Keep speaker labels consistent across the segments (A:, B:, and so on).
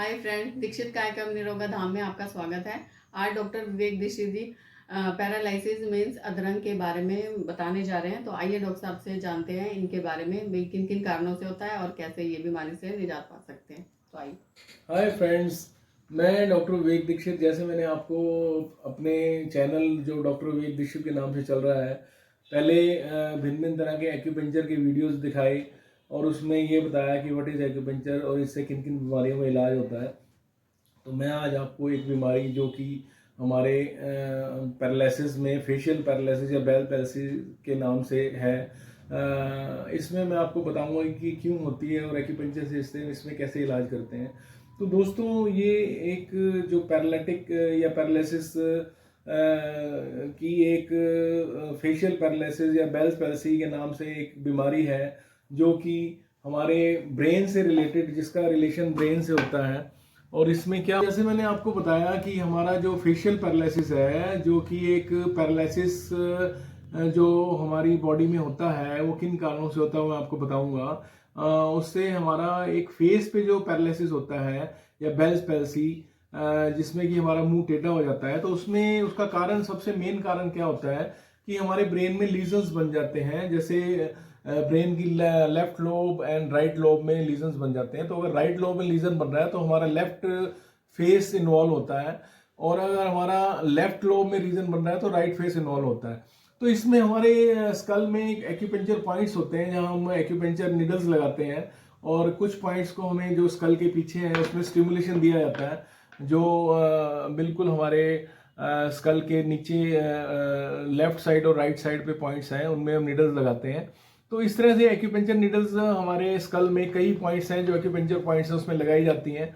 A: Hi friend, Dixit कायकम निरोगा धाम में आपका स्वागत है। आज डॉक्टर विवेक दीक्षित जी पैरालिसिस मीन्स अधरंग के बारे में बताने जा रहे हैं। तो आइए डॉक्टर साहब से जानते हैं इनके बारे में, किन किन कारणों से होता है और कैसे ये बीमारी से निजात पा सकते हैं। तो आइए।
B: हाय फ्रेंड्स, मैं डॉक्टर विवेक दीक्षित। जैसे मैंने आपको अपने चैनल जो डॉक्टर विवेक दीक्षित के नाम से चल रहा है, पहले भिन्न भिन्न तरह के एक्यूपंक्चर के वीडियोस दिखाए और उसमें ये बताया कि व्हाट इज़ एक्यूपंक्चर और इससे किन किन बीमारियों में इलाज होता है। तो मैं आज आपको एक बीमारी जो कि हमारे पैरालिसिस में फेशियल पैरालिसिस या बेल पैलिसिस के नाम से है, इसमें मैं आपको बताऊंगा कि क्यों होती है और एक्यूपंक्चर से इसमें कैसे इलाज करते हैं। तो दोस्तों, ये एक जो पैरालिटिक या पैरालिसिस की एक फेशियल पैरालिसिस या बेल्स पैलिसी के नाम से एक बीमारी है जो कि हमारे ब्रेन से रिलेटेड, जिसका रिलेशन ब्रेन से होता है। और इसमें क्या, जैसे मैंने आपको बताया कि हमारा जो फेशियल पैरालिसिस है, जो कि एक पैरालिसिस जो हमारी बॉडी में होता है, वो किन कारणों से होता है मैं आपको बताऊंगा। उससे हमारा एक फेस पे जो पैरालिसिस होता है या बेल्स पैलिसी, जिसमें कि हमारा मुंह टेढ़ा हो जाता है, तो उसमें उसका कारण, सबसे मेन कारण क्या होता है कि हमारे ब्रेन में लीजन्स बन जाते हैं। जैसे ब्रेन की left lobe and right lobe में लीजन्स बन जाते हैं। तो अगर राइट लोब में लीजन बन रहा है तो हमारा लेफ्ट फेस इन्वॉल्व होता है, और अगर हमारा लेफ्ट लोब में रीजन बन रहा है तो राइट फेस इन्वॉल्व होता है। तो इसमें हमारे स्कल में एक्यूपंक्चर पॉइंट्स होते हैं जहां हम एक्यूपंक्चर निडल्स लगाते हैं, और कुछ पॉइंट्स को हमें जो स्कल के पीछे है उसमें स्टिमुलेशन दिया जाता है, जो बिल्कुल हमारे स्कल के नीचे लेफ्ट साइड और राइट साइड पे पॉइंट्स हैं, उनमें हम निडल्स लगाते हैं। तो इस तरह से एक्यूपंक्चर निडल्स हमारे स्कल में कई पॉइंट्स हैं जो एक्यूपंक्चर पॉइंट्स हैं उसमें लगाई जाती हैं।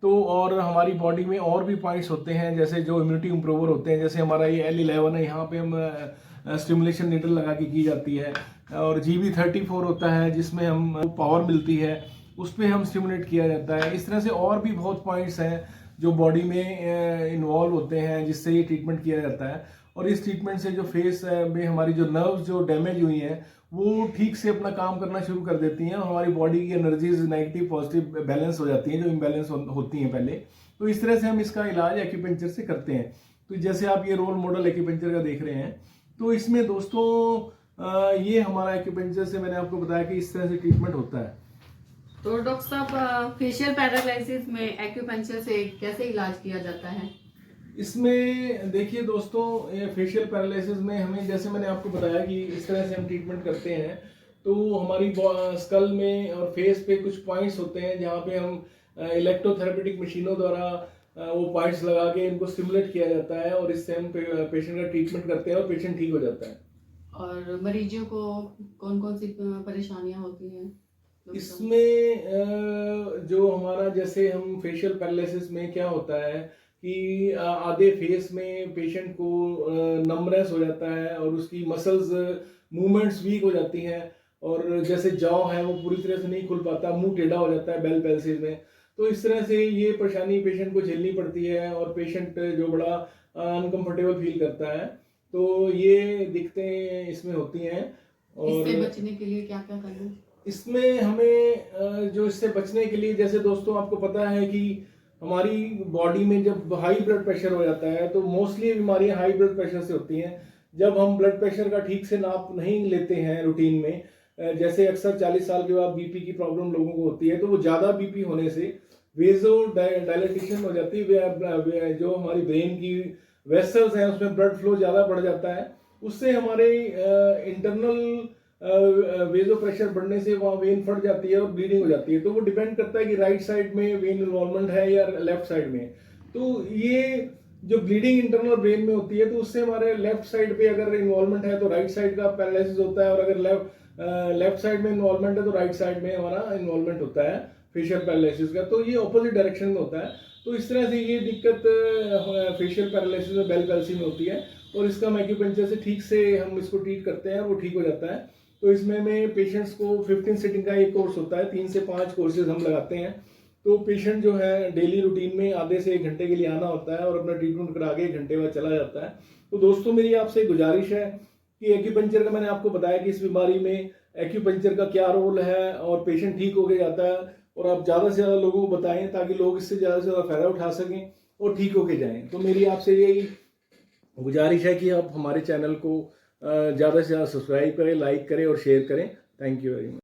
B: तो और हमारी बॉडी में और भी पॉइंट्स होते हैं, जैसे जो इम्यूनिटी इंप्रूवर होते हैं। जैसे हमारा ये L11 है, यहाँ पे हम स्टिमुलेशन निडल लगा के की जाती है। और GB34 होता है जिसमें हम पावर मिलती है, उस पर हम स्टिमुलेट किया जाता है। इस तरह से और भी बहुत पॉइंट्स हैं जो बॉडी में इन्वॉल्व होते हैं, जिससे ये ट्रीटमेंट किया जाता है। और इस ट्रीटमेंट से जो फेस में हमारी जो नर्व्स जो डैमेज हुई हैं वो ठीक से अपना काम करना शुरू कर देती हैं, और हमारी बॉडी की एनर्जीज नेगेटिव पॉजिटिव बैलेंस हो जाती हैं जो इम्बैलेंस होती हैं पहले। तो इस तरह से हम इसका इलाज एक्यूपंक्चर से करते हैं। तो जैसे आप ये रोल मॉडल एक्यूपंक्चर का देख रहे हैं, तो इसमें दोस्तों ये हमारा एक्यूपंक्चर से मैंने आपको बताया कि इस तरह से ट्रीटमेंट होता है।
A: तो डॉक्टर साहब, फेशियल पैरालिसिस में एक्यूपंक्चर से कैसे इलाज किया जाता है?
B: इसमें देखिए दोस्तों, फेशियल पैरालिसिस में हमें, जैसे मैंने आपको बताया कि इस तरह से हम ट्रीटमेंट करते हैं। तो हमारी स्कल में और फेस पे कुछ पॉइंट्स होते हैं जहाँ पे हम इलेक्ट्रोथेरेपेटिक मशीनों द्वारा वो पॉइंट्स लगा के इनको स्टिमुलेट किया जाता है, और इससे हम पेशेंट का ट्रीटमेंट करते हैं और पेशेंट ठीक हो जाता है।
A: और मरीजों को कौन कौन सी परेशानियां होती हैं?
B: इसमें जो हमारा, जैसे हम फेशियल पैरालिसिस में क्या होता है कि आधे फेस में पेशेंट को नमनेस हो जाता है और उसकी मसल्स मूवमेंट्स वीक हो जाती हैं, और जैसे जॉ है वो पूरी तरह से नहीं खुल पाता, मुंह टेढ़ा हो जाता है बेल पैलिसिस में। तो इस तरह से ये परेशानी पेशेंट को झेलनी पड़ती है, और पेशेंट जो बड़ा अनकंफर्टेबल फील करता है। तो ये दिक्कतें इसमें होती हैं। और
A: इससे बचने के लिए क्या क्या करना?
B: इसमें हमें जो इससे बचने के लिए, जैसे दोस्तों आपको पता है कि हमारी बॉडी में जब हाई ब्लड प्रेशर हो जाता है, तो मोस्टली बीमारियां हाई ब्लड प्रेशर से होती हैं। जब हम ब्लड प्रेशर का ठीक से नाप नहीं लेते हैं रूटीन में, जैसे अक्सर 40 साल के बाद बीपी की प्रॉब्लम लोगों को होती है, तो वो ज़्यादा बीपी होने से वेजो डायलेटेशन हो जाती है, जो हमारी ब्रेन की वेसल्स हैं उसमें ब्लड फ्लो ज़्यादा बढ़ जाता है। उससे हमारे इंटरनल वेजो प्रेशर बढ़ने से वहाँ वेन फट जाती है और ब्लीडिंग हो जाती है। तो वो डिपेंड करता है कि राइट साइड में वेन इन्वॉल्वमेंट है या लेफ्ट साइड में। तो ये जो ब्लीडिंग इंटरनल ब्रेन में होती है, तो उससे हमारे लेफ्ट साइड पे अगर इन्वॉल्वमेंट है तो राइट साइड का पैरालिसिस होता है, और अगर लेफ्ट साइड में इन्वॉल्वमेंट है तो राइट साइड में हमारा इन्वॉल्वमेंट होता है फेशियल पैरालिसिस का। तो ये ऑपोजिट डायरेक्शन में होता है। तो इस तरह से ये दिक्कत फेशियल पैरालिसिस में, बेल पैलिसी में होती है, और इसका हम एक्यूपंक्चर से ठीक से हम इसको ट्रीट करते हैं और वो ठीक हो जाता है। तो इसमें में पेशेंट्स को 15 सिटिंग का एक कोर्स होता है, 3 से 5 कोर्सेज हम लगाते हैं। तो पेशेंट जो है डेली रूटीन में आधे से 1 घंटे के लिए आना होता है, और अपना ट्रीटमेंट करा के 1 घंटे बाद चला जाता है। तो दोस्तों, मेरी आपसे गुजारिश है कि एक्यूपंक्चर का, मैंने आपको बताया कि इस बीमारी में एक्यूपंक्चर का क्या रोल है, और पेशेंट ठीक हो के जाता है। और आप ज़्यादा से ज़्यादा लोगों को बताएं ताकि लोग इससे ज़्यादा से ज़्यादा फ़ायदा उठा सकें और ठीक होके जाएं। तो मेरी आपसे यही गुजारिश है कि आप हमारे चैनल को ज़्यादा से ज़्यादा सब्सक्राइब करें, लाइक करें और शेयर करें। Thank you very much.